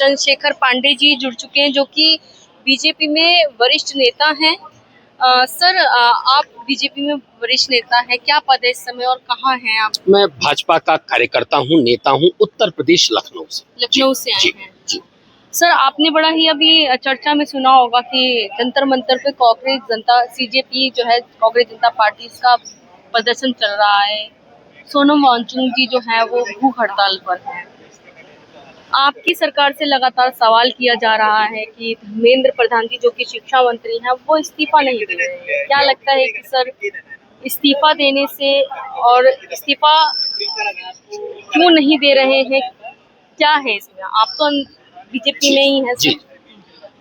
चंद्रशेखर पांडे जी जुड़ चुके हैं, जो कि बीजेपी में वरिष्ठ नेता हैं। सर, आप बीजेपी में वरिष्ठ नेता हैं, क्या पद है इस समय और कहाँ हैं आप? मैं भाजपा का कार्यकर्ता हूँ, नेता हूँ, उत्तर प्रदेश लखनऊ से। लखनऊ से आए हैं। जी। सर, आपने बड़ा ही अभी चर्चा में सुना होगा कि जंतर मंतर पे कांग्रेस जनता सीजेपी जो है, कांग्रेस जनता पार्टी, इसका प्रदर्शन चल रहा है। सोनम वांगचुक जी जो है वो भूख हड़ताल पर है। आपकी सरकार से लगातार सवाल किया जा रहा है कि धर्मेंद्र प्रधान जी जो कि शिक्षा मंत्री हैं वो इस्तीफा नहीं दे रहे हैं। क्या लगता है कि सर इस्तीफा देने से, और इस्तीफा क्यों नहीं दे रहे हैं, क्या है इसमें? आप तो बीजेपी में ही है जी,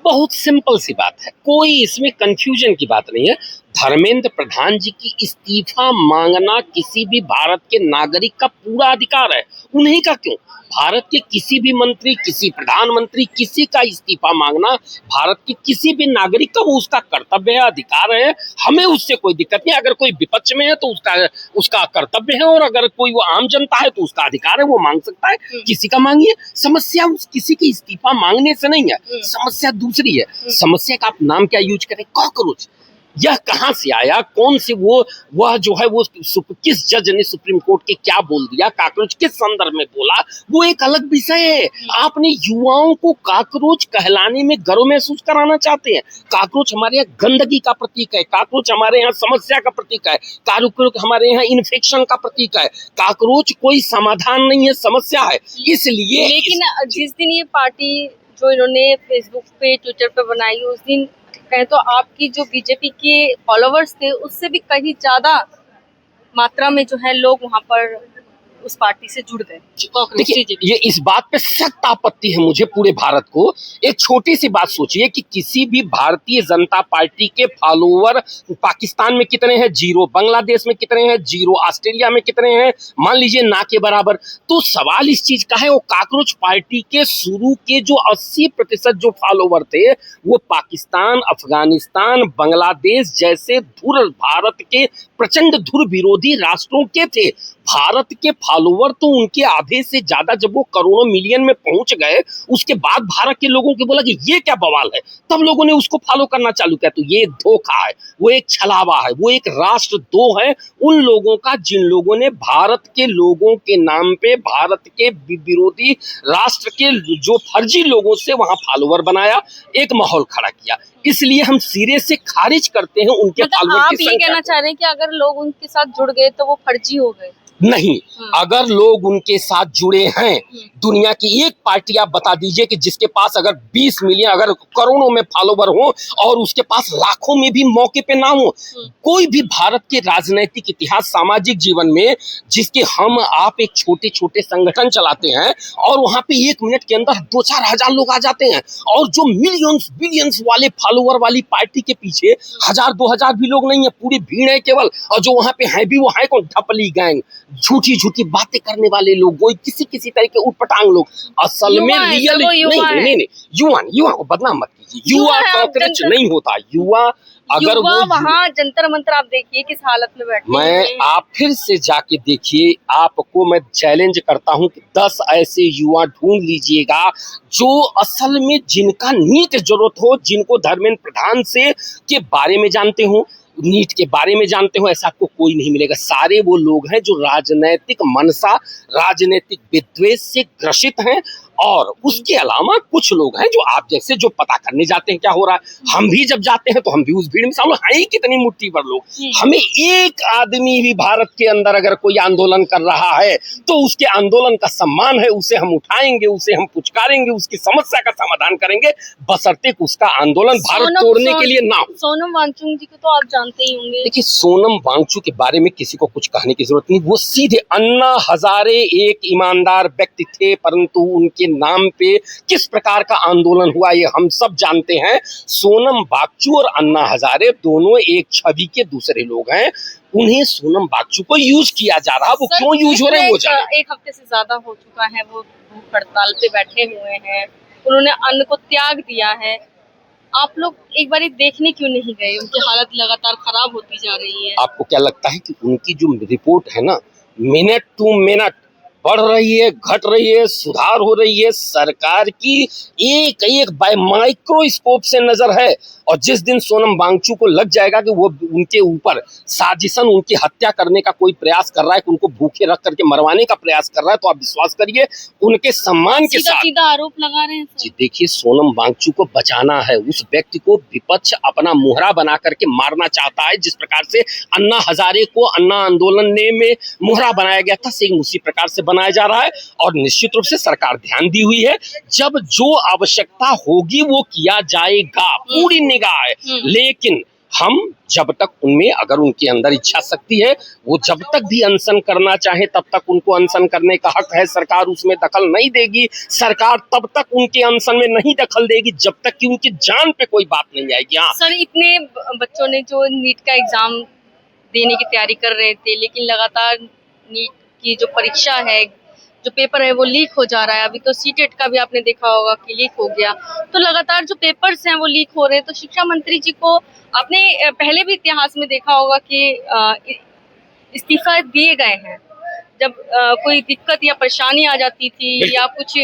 बहुत सिंपल सी बात है, कोई इसमें कंफ्यूजन की बात नहीं है। धर्मेंद्र प्रधान जी की इस्तीफा मांगना किसी भी भारत के नागरिक का पूरा अधिकार है। उन्हीं का क्यों, भारत के किसी भी मंत्री, किसी प्रधानमंत्री, किसी का इस्तीफा मांगना भारत के किसी भी नागरिक का वो उसका कर्तव्य है, अधिकार है। हमें उससे कोई दिक्कत नहीं। अगर कोई विपक्ष में है तो उसका कर्तव्य है, और अगर कोई वो आम जनता है तो उसका अधिकार है, वो मांग सकता है। किसी का मांगिए। समस्या उस किसी के इस्तीफा मांगने से नहीं है, समस्या दूसरी है। समस्या का आप नाम क्या यूज करें, कॉकरोच। यह कहां से आया, कौन से वह जो है वो किस जज ने सुप्रीम कोर्ट के क्या बोल दिया, काकरोच किस संदर्भ में बोला, वो एक अलग विषय है। आपने युवाओं को काकरोच कहलाने में गर्व महसूस कराना चाहते हैं। काकरोच हमारे यहाँ गंदगी का प्रतीक है, काकरोच हमारे यहाँ समस्या का प्रतीक है, काकरोच हमारे यहाँ इन्फेक्शन का प्रतीक है। काकरोच कोई समाधान नहीं है, समस्या है। इसलिए लेकिन जिस दिन ये पार्टी जो इन्होंने फेसबुक पे, ट्विटर पे बनाई, उस दिन कहें तो आपकी जो बीजेपी के फॉलोवर्स थे उससे भी कहीं ज्यादा मात्रा में जो है लोग वहां पर उस पार्टी से जुड़ गए। देखिए, ये इस बात पे सख्त आपत्ति है मुझे, पूरे भारत को। एक छोटी सी बात सोचिए कि किसी भी भारतीय जनता पार्टी के फॉलोवर पाकिस्तान में कितने हैं, 0। बांग्लादेश में कितने हैं, 0। ऑस्ट्रेलिया में कितने हैं, मान लीजिए ना के बराबर। तो सवाल इस चीज का है, वो काकरोच पार्टी के शुरू के जो 80% जो फॉलोवर थे वो पाकिस्तान, अफगानिस्तान, बांग्लादेश जैसे भारत के प्रचंड धुर विरोधी राष्ट्रों के थे। भारत के फॉलोवर तो उनके आधे से ज्यादा जब वो करोड़ों मिलियन में पहुंच गए, उसके बाद भारत के लोगों को बोला कि ये क्या बवाल है, तब लोगों ने उसको फॉलो करना चालू किया। तो ये धोखा है, वो एक छलावा है, वो एक राष्ट्रद्रोह है उन लोगों का जिन लोगों ने भारत के लोगों के नाम पे भारत के विरोधी राष्ट्र के जो फर्जी लोगों से वहां फॉलोवर बनाया, एक माहौल खड़ा किया। इसलिए हम सिरे से खारिज करते हैं उनके फॉलोवर की संख्या। आप ये कहना चाह रहे हैं कि अगर लोग उनके साथ जुड़ गए तो वो फर्जी हो गए? नहीं, अगर लोग उनके साथ जुड़े हैं, दुनिया की एक पार्टी आप बता दीजिए कि जिसके पास अगर 20 मिलियन, अगर करोड़ों में फॉलोवर हो और उसके पास लाखों में भी मौके पे ना हो। कोई भी भारत के राजनीतिक इतिहास, सामाजिक जीवन में, जिसके हम आप एक छोटे छोटे संगठन चलाते हैं और वहां पे 1 मिनट के अंदर 2-4 हजार लोग आ जाते हैं, और जो मिलियंस बिलियंस वाले फॉलोवर वाली पार्टी के पीछे 1000-2000 भी लोग नहीं है, पूरी भीड़ है केवल। और जो वहां पे है भी वो है कौन, ढपली गैंग, झूठी झूठी बातें करने वाले लोग, वो किसी तरह के उटपटांग लोग। असल में रियल नहीं, युवा को बदनाम मत कीजिए। युवा कॉकरोच नहीं होता। युवा अगर वो वहाँ जंतर मंतर आप देखिए किस हालत में बैठे हैं। आप फिर से जाके देखिए, आपको मैं चैलेंज करता हूं कि 10 ऐसे युवा ढूंढ लीजिएगा जो असल में जिनका नीट जरूरत हो, जिनको धर्मेंद्र प्रधान से के बारे में जानते हो, नीट के बारे में जानते हो। ऐसा आपको कोई नहीं मिलेगा। सारे वो लोग हैं जो राजनैतिक मनसा, राजनैतिक विद्वेष से ग्रसित हैं, और उसके अलावा कुछ लोग हैं जो आप जैसे जो पता करने जाते हैं क्या हो रहा है। हम भी जब जाते हैं तो हम भी उस भीड़ में शामिल हैं ही, कितनी मुट्ठी भर लोग। हमें एक आदमी भी भारत के अंदर अगर कोई आंदोलन कर रहा है तो उसके आंदोलन का सम्मान है, उसे हम उठाएंगे, उसे हम पुचकारेंगे, उसकी समस्या का समाधान करेंगे, बशर्ते उसका आंदोलन भारत तोड़ने के लिए ना हो। सोनम वांगचुक जी को तो आप जानते ही होंगे। देखिए, सोनम वांगचुक के बारे में किसी को कुछ कहने की जरूरत नहीं। वो सीधे अन्ना हजारे एक ईमानदार व्यक्ति थे, परंतु उनके नाम पे किस प्रकार का आंदोलन हुआ ये हम सब जानते हैं। सोनम वांगचुक और अन्ना हजारे दोनों एक छवि के दूसरे लोग हैं। उन्हें सोनम वांगचुक को यूज किया जा रहा, वो क्यों यूज हो रहे हैं वो जाने। 1 हफ्ते से ज्यादा हो चुका है वो भूख हड़ताल पे बैठे हुए हैं, उन्होंने अन्न को त्याग दिया है। आप लोग एक बार देखने क्यों नहीं गए? उनकी हालत लगातार खराब होती जा रही है। आपको क्या लगता है कि उनकी जो रिपोर्ट है ना, मिनट टू मिनट बढ़ रही है, घट रही है, सुधार हो रही है, सरकार की एक एक माइक्रोस्कोप से नजर है। और जिस दिन सोनम वांगचुक को लग जाएगा कि वो उनके ऊपर साजिशन, उनकी हत्या करने का कोई प्रयास कर रहा है, कि उनको भूखे रख करके मरवाने का प्रयास कर रहा है, तो आप विश्वास करिए उनके सम्मान के साथ सीधा आरोप लगा रहे हैं सर। जी देखिए, सोनम वांगचुक को बचाना है, उस व्यक्ति को विपक्ष अपना मुहरा बना करके मारना चाहता है। जिस प्रकार से अन्ना हजारे को अन्ना आंदोलन में मुहरा बनाया गया था, सेम उसी प्रकार से बनाया जा रहा है। और निश्चित रूप से सरकार ध्यान दी हुई है, जब जो आवश्यकता होगी वो किया जाएगा, पूरी निगाह है। लेकिन हम जब तक उनमें, अगर उनके अंदर इच्छा शक्ति है, वो जब तक भी अनशन करना चाहे तब तक उनको अनशन करने का हक है। सरकार उसमें दखल नहीं देगी, सरकार तब तक उनके अनशन में नहीं दखल देगी जब तक कि उनकी जान पे कोई बात नहीं आएगी। हाँ सर, इतने बच्चों ने जो नीट का एग्जाम देने की तैयारी कर रहे थे, लेकिन लगातार नीट की जो परीक्षा है, जो पेपर है, वो लीक हो जा रहा है। अभी तो सीटेट का भी आपने देखा होगा कि लीक हो गया। तो लगातार जो पेपर्स हैं वो लीक हो रहे हैं। तो शिक्षा मंत्री जी को आपने पहले भी इतिहास में देखा होगा कि इस्तीफा दिए गए हैं जब कोई दिक्कत या परेशानी आ जाती थी या कुछ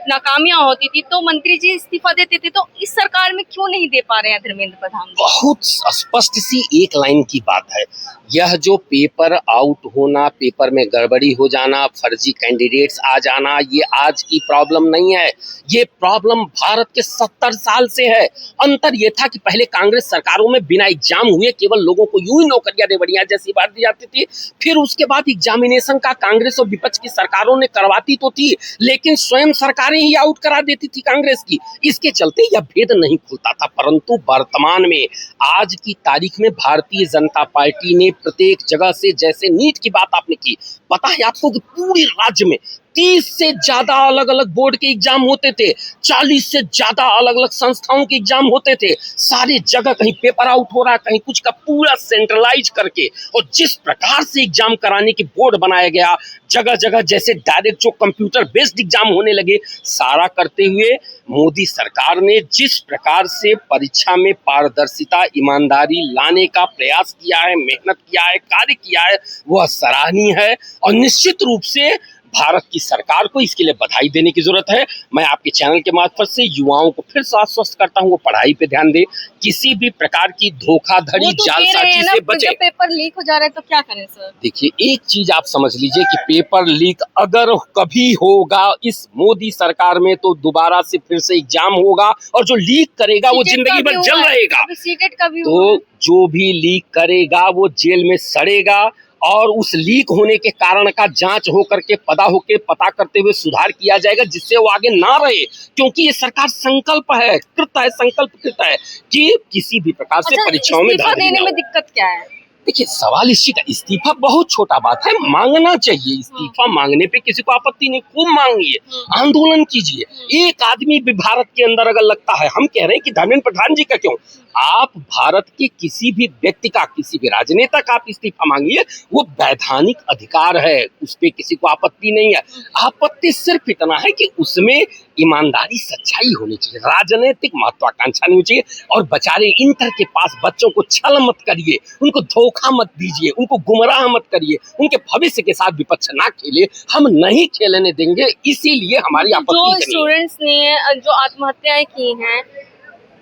नाकामियां होती थी, तो मंत्री जी इस्तीफा देते थे। तो इस सरकार में क्यों नहीं दे पा रहे हैं धर्मेंद्र प्रधान जी? बहुत स्पष्ट सी एक लाइन की बात है, यह जो पेपर आउट होना, पेपर में गड़बड़ी हो जाना, फर्जी कैंडिडेट्स आ जाना, ये आज की प्रॉब्लम नहीं है, ये प्रॉब्लम भारत के 70 साल से है। अंतर ये था कि पहले कांग्रेस सरकारों में बिना एग्जाम हुए केवल लोगों को यूं ही नौकरियां रेवड़ियां जैसी बांट दी जाती थी। फिर उसके बाद एग्जामिनेशन का कांग्रेस और विपक्ष की सरकारों ने करवाती तो थी, लेकिन स्वयं सरकारें ही आउट करा देती थी कांग्रेस की। इसके चलते यह भेद नहीं खुलता था। परंतु वर्तमान में, आज की तारीख में, भारतीय जनता पार्टी ने प्रत्येक जगह से, जैसे नीट की बात आपने की, पता है आपको कि पूरे राज्य में 30 से ज्यादा अलग अलग बोर्ड के एग्जाम होते थे, 40 से ज्यादा अलग अलग संस्थाओं के एग्जाम होते थे। सारी जगह कहीं पेपर आउट हो रहा है, कहीं कुछ का, पूरा सेंट्रलाइज करके। और जिस प्रकार से एग्जाम कराने की बोर्ड बनाया गया, जगह जगह जैसे डायरेक्ट जो कंप्यूटर बेस्ड एग्जाम होने लगे, सारा करते हुए मोदी सरकार ने जिस प्रकार से परीक्षा में पारदर्शिता, ईमानदारी लाने का प्रयास किया है, मेहनत किया है, कार्य किया है, वह सराहनीय है। और निश्चित रूप से भारत की सरकार को इसके लिए बधाई देने की जरूरत है। मैं आपके चैनल के मार्फत से युवाओं को फिर से आश्वस्त करता हूं, वो पढ़ाई पे ध्यान दे, किसी भी प्रकार की धोखाधड़ी, जालसाजी से बचे। जब पेपर लीक हो जा रहा है तो क्या करें सर? देखिए, एक चीज आप समझ लीजिए कि पेपर लीक अगर कभी होगा इस मोदी सरकार में, तो दोबारा से फिर से एग्जाम होगा, और जो लीक करेगा वो जिंदगी भर जल रहेगा। सीटेट का भी तो जो भी लीक करेगा वो जेल में सड़ेगा, और उस लीक होने के कारण का जांच हो करके पता करते हुए सुधार किया जाएगा, जिससे वो आगे ना रहे। क्योंकि ये सरकार संकल्प है, संकल्पकृत है कि किसी भी प्रकार से परीक्षाओं में इस्तीफा देने में दिक्कत क्या है? देखिए, सवाल इस चीज का, इस्तीफा बहुत छोटा बात है, मांगना चाहिए। इस्तीफा मांगने पे किसी को आपत्ति नहीं, खूब मांगिए, आंदोलन कीजिए। एक आदमी भी भारत के अंदर अगर लगता है, हम कह रहे हैं कि धर्मेंद्र प्रधान जी का क्यों, आप भारत के किसी भी व्यक्ति का, किसी भी राजनेता का आप इस्तीफा मांगिए, वो वैधानिक अधिकार है, उस पर किसी को आपत्ति नहीं है। आपत्ति सिर्फ इतना है कि उसमें ईमानदारी, सच्चाई होनी चाहिए, राजनीतिक महत्वाकांक्षा नहीं होनी चाहिए। और बेचारे इंटर के पास बच्चों को छल मत करिए, उनको धोखा मत दीजिए, उनको गुमराह मत करिए, उनके भविष्य के साथ विपक्ष ना खेले, हम नहीं खेलने देंगे। इसीलिए हमारी आपत्ति। जो स्टूडेंट्स ने जो आत्महत्याएं की हैं,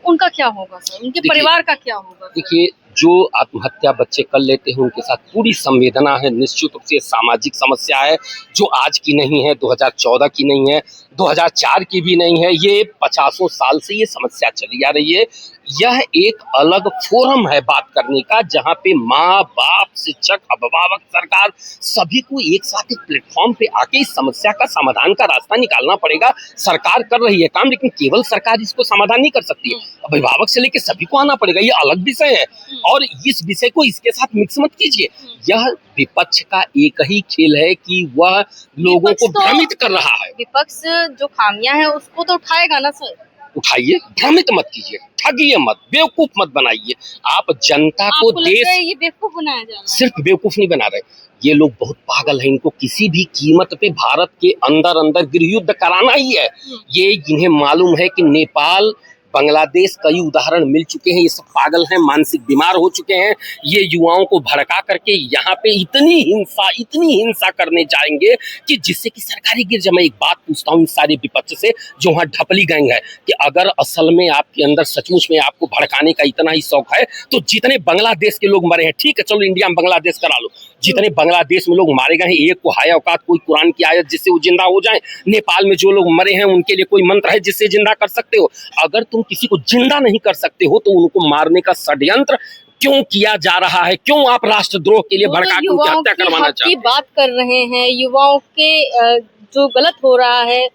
उनका क्या होगा सर? उनके परिवार का क्या होगा? देखिए, जो आत्महत्या बच्चे कर लेते हैं उनके साथ पूरी संवेदना है। निश्चित रूप से सामाजिक समस्या है, जो आज की नहीं है, 2014 की नहीं है, 2004 की भी नहीं है, ये 50 साल से ये समस्या चली आ रही है। यह एक अलग फोरम है बात करने का, जहाँ पे माँ बाप, शिक्षक, अभिभावक, सरकार, सभी को एक साथ एक प्लेटफॉर्म पे आके इस समस्या का समाधान का रास्ता निकालना पड़ेगा। सरकार कर रही है काम, लेकिन केवल सरकार इसको समाधान नहीं कर सकती है, अभिभावक से लेकर सभी को आना पड़ेगा। ये अलग विषय है, और इस विषय को इसके साथ मिक्स मत कीजिए। यह विपक्ष का एक ही खेल है कि वह लोगों को भ्रमित कर रहा है। विपक्ष जो खामियां हैं उसको तो उठाएगा ना सर? उठाइए, भ्रमित मत कीजिए, ठगिए मत, बेवकूफ मत बनाइए। आप जनता को देश, ये बेवकूफ बनाया जा रहा है? सिर्फ बेवकूफ नहीं बना रहे, ये लोग बहुत पागल हैं। इनको किसी भी कीमत पे भारत के अंदर गृह युद्ध कराना ही है। ये इन्हें मालूम है कि नेपाल बांग्लादेश कई उदाहरण मिल चुके हैं। ये सब पागल हैं, मानसिक बीमार हो चुके हैं। ये युवाओं को भड़का करके यहाँ पे इतनी हिंसा करने जाएंगे कि जिससे कि सरकारी गिरजा। मैं एक बात पूछता हूँ इन सारे विपक्ष से जो वहाँ ढपली गैंग है, कि अगर असल में आपके अंदर सचमुच में आपको भड़काने का इतना ही शौक है तो जितने बांग्लादेश के लोग मरे हैं, ठीक है चलो इंडिया में बांग्लादेश करा लो, जितने बांग्लादेश में लोग मारे गए हैं, एक को हाय औकात कोई कुरान की आयत जिससे वो जिंदा हो जाए। नेपाल में जो लोग मरे हैं उनके लिए कोई मंत्र है जिससे जिंदा कर सकते हो? अगर तुम किसी को जिंदा नहीं कर सकते हो तो उनको मारने का षड्यंत्र क्यों किया जा रहा है? क्यों आप राष्ट्रद्रोह के लिए भड़का के उनकी हत्या करवाना चाहते हैं? बात कर रहे हैं युवाओं के जो गलत हो रहा है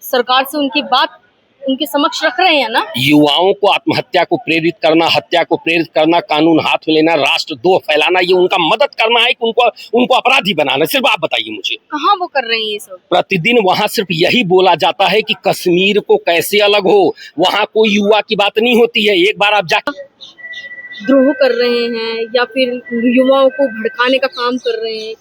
सरकार से, उनकी बात उनके समक्ष रख रहे हैं ना। युवाओं को आत्महत्या को प्रेरित करना, हत्या को प्रेरित करना, कानून हाथ में लेना, राष्ट्रद्रोह फैलाना, ये उनका मदद करना है कि उनको अपराधी बनाना। सिर्फ आप बताइए मुझे कहाँ वो कर रही है सब? प्रतिदिन वहां सिर्फ यही बोला जाता है कि कश्मीर को कैसे अलग हो, वहां कोई युवा की बात नहीं होती है। एक बार आप जाकर द्रोह कर रहे हैं या फिर युवाओं को भड़काने का काम कर रहे हैं।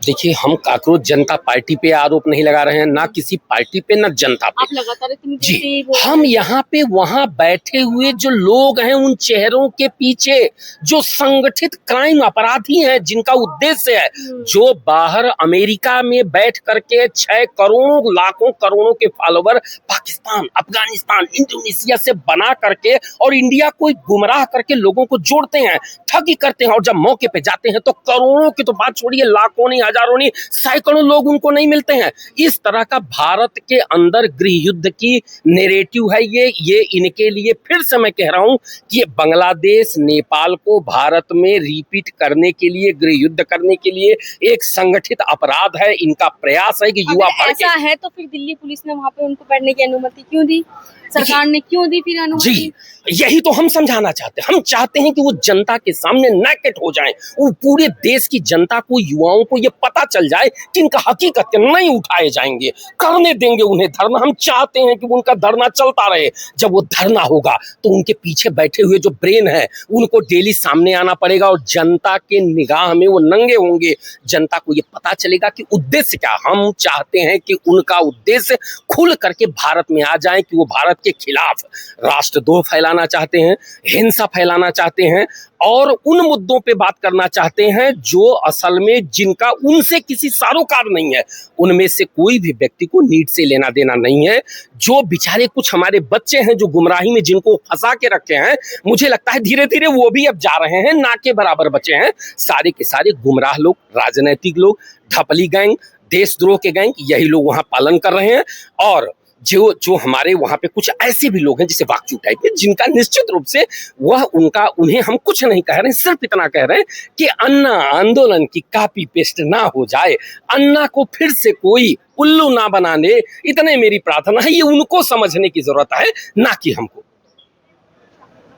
देखिए, हम कांग्रेस जनता पार्टी पे आरोप नहीं लगा रहे हैं, ना किसी पार्टी पे, ना जनता पे। आप लगातार इतनी देर से जी, यही बोल रहे हम यहाँ पे वहाँ बैठे हुए जो लोग हैं उन चेहरों के पीछे जो संगठित क्राइम अपराधी हैं, जिनका उद्देश्य है, जो बाहर अमेरिका में बैठ करके 6 करोड़ों लाखों करोड़ों के फॉलोवर पाकिस्तान, अफगानिस्तान, इंडोनेशिया से बना करके और इंडिया को गुमराह करके लोगों को जोड़ते हैं, ठगी करते हैं, और जब मौके पे जाते हैं तो करोड़ों की तो बात छोड़िए, लाखों नहीं, हजारों नहीं, सैकड़ों लोग उनको नहीं मिलते हैं। इस तरह का भारत के अंदर गृह युद्ध की नैरेटिव है ये इनके लिए। फिर से मैं कह रहा हूं कि ये बांग्लादेश नेपाल को भारत में रिपीट करने के लिए, गृह युद्ध करने के लिए एक संगठित अपराध है। इनका प्रयास है कि युवा ऐसा है तो फिर दिल्ली पुलिस ने वहां पे उनको बैठने की अनुमति क्यों दी? सरकार ने क्यों दी फिर अनुमति? जी, यही तो हम समझाना चाहते हैं। हम चाहते हैं कि वो जनता के सामने नेकेड हो जाएं, वो पूरे देश की जनता को, युवाओं को ये पता चल जाए कि इनका हकीकत नहीं उठाए जाएंगे, करने देंगे उन्हें धरना। हम चाहते हैं कि उनका धरना चलता रहे। जब वो धरना होगा तो उनके पीछे बैठे हुए जो ब्रेन है उनको डेली सामने आना पड़ेगा और जनता के निगाह में वो नंगे होंगे। जनता को ये पता चलेगा कि उद्देश्य क्या। हम चाहते हैं कि उनका उद्देश्य खुल करके भारत में आ जाए, कि वो भारत के खिलाफ राष्ट्रद्रोह फैलाना चाहते हैं, हिंसा फैलाना चाहते हैं और उन मुद्दों पे बात करना चाहते हैं जो असल में जिनका उनसे किसी सरोकार नहीं है। उनमें से कोई भी व्यक्ति को नीट से लेना देना नहीं है। जो बेचारे कुछ हमारे बच्चे हैं जो गुमराही में जिनको फंसा के रखे हैं, मुझे लगता है धीरे धीरे वो भी अब जा रहे हैं, ना के बराबर बचे हैं। सारे के सारे गुमराह लोग, राजनीतिक लोग, ढपली गैंग, देशद्रोह के गैंग, यही लोग वहां पालन कर रहे हैं। और जो हमारे वहां पे कुछ ऐसे भी लोग हैं जैसे वाकचू टाइप के, जिनका निश्चित रूप से उन्हें हम कुछ नहीं कह रहे हैं, सिर्फ इतना कह रहे हैं कि अन्ना आंदोलन की कॉपी पेस्ट ना हो जाए, अन्ना को फिर से कोई उल्लू ना बनाने, इतने मेरी प्रार्थना है। ये उनको समझने की जरूरत है, ना कि हमको।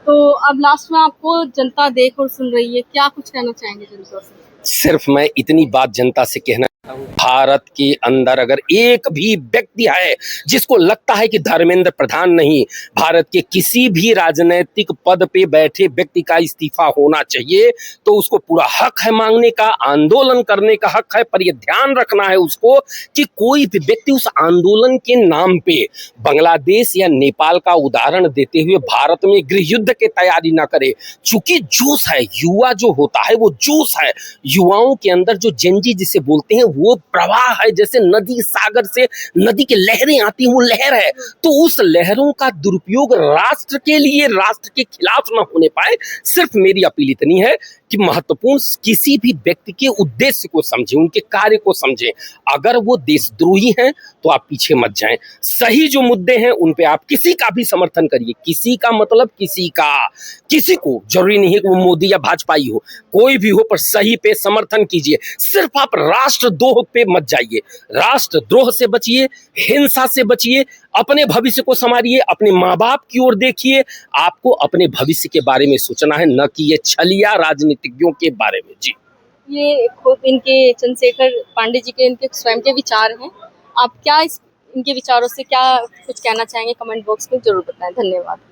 तो अब लास्ट में आपको जनता देख और सुन रही है, क्या कुछ कहना चाहेंगे जनता से? सिर्फ मैं इतनी बात जनता से कहना, भारत के अंदर अगर एक भी व्यक्ति है जिसको लगता है कि धर्मेंद्र प्रधान नहीं, भारत के किसी भी राजनीतिक पद पे बैठे व्यक्ति का इस्तीफा होना चाहिए, तो उसको पूरा हक है मांगने का, आंदोलन करने का हक है। पर यह ध्यान रखना है उसको कि कोई भी व्यक्ति उस आंदोलन के नाम पे बांग्लादेश या नेपाल का उदाहरण देते हुए भारत में गृह युद्ध की तैयारी ना करे। चूंकि जोश है, युवा जो होता है वो जोश है, युवाओं के अंदर जो जेनजी जिसे बोलते हैं वो प्रवाह है। जैसे नदी, सागर से नदी की लहरें आती हैं, वो लहर है। तो उस लहरों का दुरुपयोग राष्ट्र के लिए, राष्ट्र के खिलाफ ना होने पाए। सिर्फ मेरी अपील इतनी है कि महत्वपूर्ण किसी भी व्यक्ति के उद्देश्य को समझें, उनके कार्य को समझें। अगर वो देशद्रोही हैं तो आप पीछे मत जाएं। सही जो मुद्दे हैं उन पे आप किसी का भी समर्थन करिए। किसी का मतलब किसी को जरूरी नहीं है कि वो मोदी या भाजपाई हो, कोई भी हो, पर सही पे समर्थन कीजिए। सिर्फ आप राष्ट्रद्रोह पे मत जाइए। राष्ट्रद्रोह से बचिए, हिंसा से बचिए, अपने भविष्य को संवारिए, अपने माँ बाप की ओर देखिए। आपको अपने भविष्य के बारे में सोचना है, न कि ये छलिया राजनीतिज्ञों के बारे में। जी, ये खुद इनके चंद्रशेखर पांडे जी के इनके स्वयं के विचार हैं। आप क्या इनके विचारों से क्या कुछ कहना चाहेंगे? कमेंट बॉक्स में जरूर बताएं। धन्यवाद।